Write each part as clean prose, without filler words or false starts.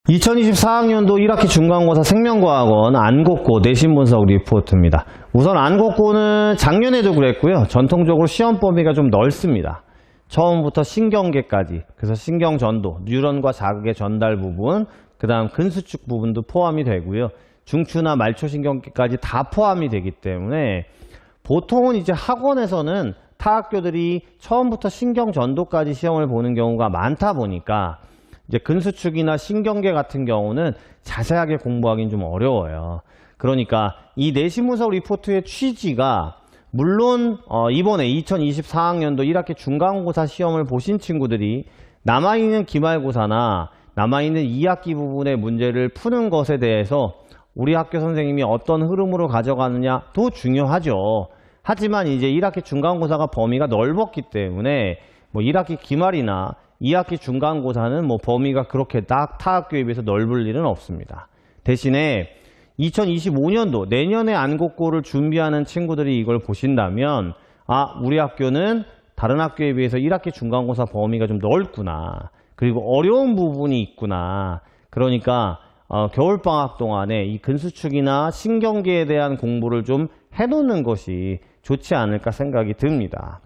2024학년도 1학기 중간고사 생명과학원 안곡고 내신 분석 리포트입니다. 우선 안곡고는 작년에도 그랬고요. 전통적으로 시험 범위가 좀 넓습니다. 처음부터 신경계까지, 그래서 신경전도, 뉴런과 자극의 전달 부분, 그 다음 근수축 부분도 포함이 되고요. 중추나 말초신경계까지 다 포함이 되기 때문에 보통은 이제 학원에서는 타 학교들이 처음부터 신경전도까지 시험을 보는 경우가 많다 보니까 이제 근수축이나 신경계 같은 경우는 자세하게 공부하기는 좀 어려워요. 그러니까 이 내신 분석 리포트의 취지가 물론 이번에 2024학년도 1학기 중간고사 시험을 보신 친구들이 남아있는 기말고사나 남아있는 2학기 부분의 문제를 푸는 것에 대해서 우리 학교 선생님이 어떤 흐름으로 가져가느냐도 중요하죠. 하지만 이제 1학기 중간고사가 범위가 넓었기 때문에 뭐 1학기 기말이나 2학기 중간고사는 뭐 범위가 그렇게 딱 타 학교에 비해서 넓을 일은 없습니다. 대신에 2025년도 내년에 안곡고를 준비하는 친구들이 이걸 보신다면 우리 학교는 다른 학교에 비해서 1학기 중간고사 범위가 좀 넓구나. 그리고 어려운 부분이 있구나. 그러니까 겨울방학 동안에 이 근수축이나 신경계에 대한 공부를 좀 해놓는 것이 좋지 않을까 생각이 듭니다.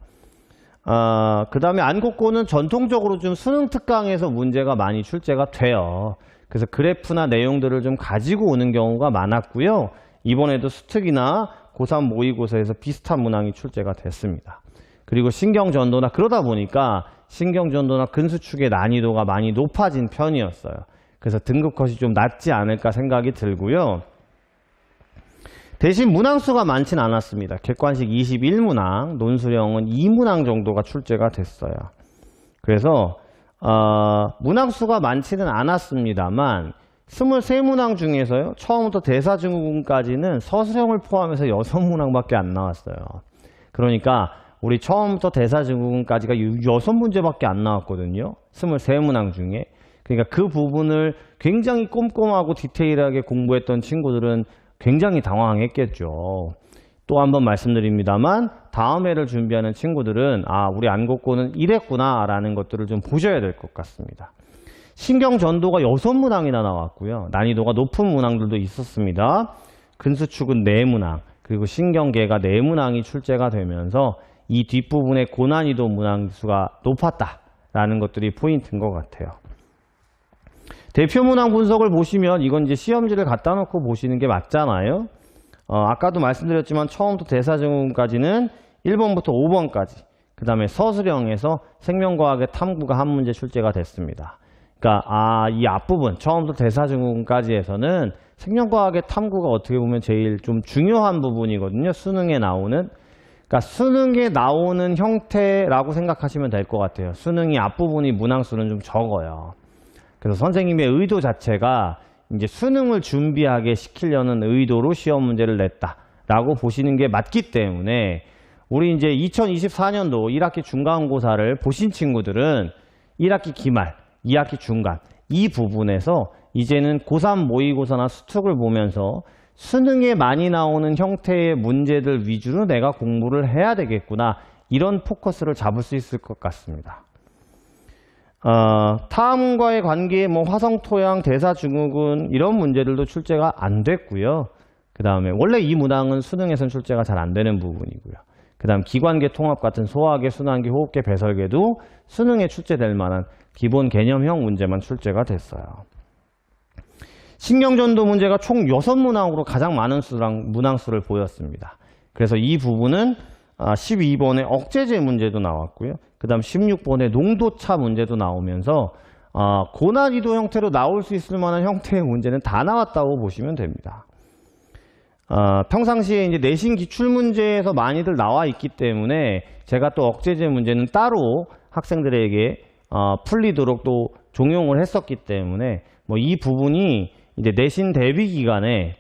그 다음에 안곡고는 전통적으로 좀 수능 특강에서 문제가 많이 출제가 돼요. 그래서 그래프나 내용들을 좀 가지고 오는 경우가 많았고요. 이번에도 수특이나 고3 모의고사에서 비슷한 문항이 출제가 됐습니다. 그리고 신경전도나 그러다 보니까 신경전도나 근수축의 난이도가 많이 높아진 편이었어요. 그래서 등급컷이 좀 낮지 않을까 생각이 들고요. 대신 문항수가 많지는 않았습니다. 객관식 21문항, 논술형은 2문항 정도가 출제가 됐어요. 그래서 문항수가 많지는 않았습니다만 23문항 중에서요. 처음부터 대사증후군까지는 서술형을 포함해서 6문항밖에 안 나왔어요. 그러니까 우리 처음부터 대사증후군까지가 6문제밖에 안 나왔거든요. 23문항 중에. 그러니까 그 부분을 굉장히 꼼꼼하고 디테일하게 공부했던 친구들은 굉장히 당황했겠죠. 또 한 번 말씀드립니다만 다음 해를 준비하는 친구들은 우리 안곡고는 이랬구나 라는 것들을 좀 보셔야 될 것 같습니다. 신경전도가 6문항이나 나왔고요. 난이도가 높은 문항들도 있었습니다. 근수축은 4문항, 그리고 신경계가 4문항이 출제가 되면서 이 뒷부분의 고난이도 문항수가 높았다라는 것들이 포인트인 것 같아요. 대표 문항 분석을 보시면 이건 이제 시험지를 갖다 놓고 보시는 게 맞잖아요. 아까도 말씀드렸지만 처음부터 대사증후군까지는 1번부터 5번까지, 그 다음에 서술형에서 생명과학의 탐구가 한 문제 출제가 됐습니다. 그러니까 이 앞부분 처음부터 대사증후군까지에서는 생명과학의 탐구가 어떻게 보면 제일 좀 중요한 부분이거든요. 수능에 나오는. 그러니까 수능에 나오는 형태라고 생각하시면 될 것 같아요. 수능이 앞부분이 문항수는 좀 적어요. 그래서 선생님의 의도 자체가 이제 수능을 준비하게 시키려는 의도로 시험 문제를 냈다라고 보시는 게 맞기 때문에 우리 이제 2024년도 1학기 중간고사를 보신 친구들은 1학기 기말, 2학기 중간 이 부분에서 이제는 고3 모의고사나 수특을 보면서 수능에 많이 나오는 형태의 문제들 위주로 내가 공부를 해야 되겠구나, 이런 포커스를 잡을 수 있을 것 같습니다. 타함과의 관계, 화성, 토양, 대사증후군 이런 문제들도 출제가 안 됐고요. 그 다음에 원래 이 문항은 수능에선 출제가 잘 안 되는 부분이고요. 그 다음 기관계 통합 같은 소화계, 순환계, 호흡계, 배설계도 수능에 출제될 만한 기본 개념형 문제만 출제가 됐어요. 신경전도 문제가 총 6문항으로 가장 많은 문항수를 보였습니다. 그래서 이 부분은 12번에 억제제 문제도 나왔고요. 그 다음 16번에 농도차 문제도 나오면서 고난이도 형태로 나올 수 있을 만한 형태의 문제는 다 나왔다고 보시면 됩니다. 평상시에 이제 내신 기출문제에서 많이들 나와 있기 때문에 제가 또 억제제 문제는 따로 학생들에게 풀리도록 또 종용을 했었기 때문에 이 부분이 이제 내신 대비 기간에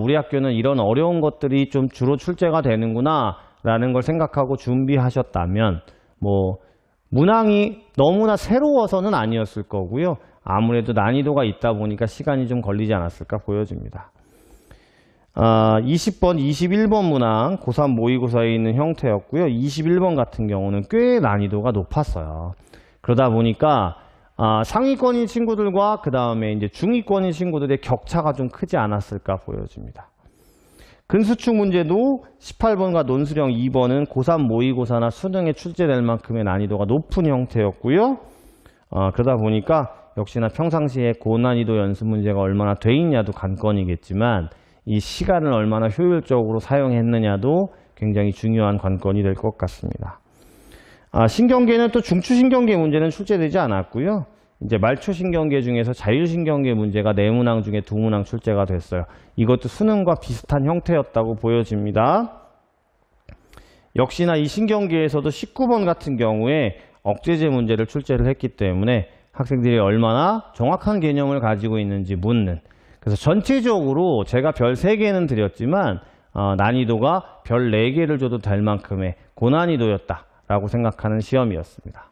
우리 학교는 이런 어려운 것들이 좀 주로 출제가 되는구나 라는 걸 생각하고 준비하셨다면 문항이 너무나 새로워서는 아니었을 거고요. 아무래도 난이도가 있다 보니까 시간이 좀 걸리지 않았을까 보여집니다. 20번, 21번 문항 고3 모의고사에 있는 형태였고요. 21번 같은 경우는 꽤 난이도가 높았어요. 그러다 보니까 상위권인 친구들과 그 다음에 이제 중위권인 친구들의 격차가 좀 크지 않았을까 보여집니다. 근수축 문제도 18번과 논술형 2번은 고3 모의고사나 수능에 출제될 만큼의 난이도가 높은 형태였고요. 그러다 보니까 역시나 평상시에 고난이도 연습 문제가 얼마나 돼 있냐도 관건이겠지만 이 시간을 얼마나 효율적으로 사용했느냐도 굉장히 중요한 관건이 될 것 같습니다. 신경계는 또 중추신경계 문제는 출제되지 않았고요. 이제 말초신경계 중에서 자율신경계 문제가 4문항 중에 2문항 출제가 됐어요. 이것도 수능과 비슷한 형태였다고 보여집니다. 역시나 이 신경계에서도 19번 같은 경우에 억제제 문제를 출제를 했기 때문에 학생들이 얼마나 정확한 개념을 가지고 있는지 묻는, 그래서 전체적으로 제가 별 3개는 드렸지만 난이도가 별 4개를 줘도 될 만큼의 고난이도였다라고 생각하는 시험이었습니다.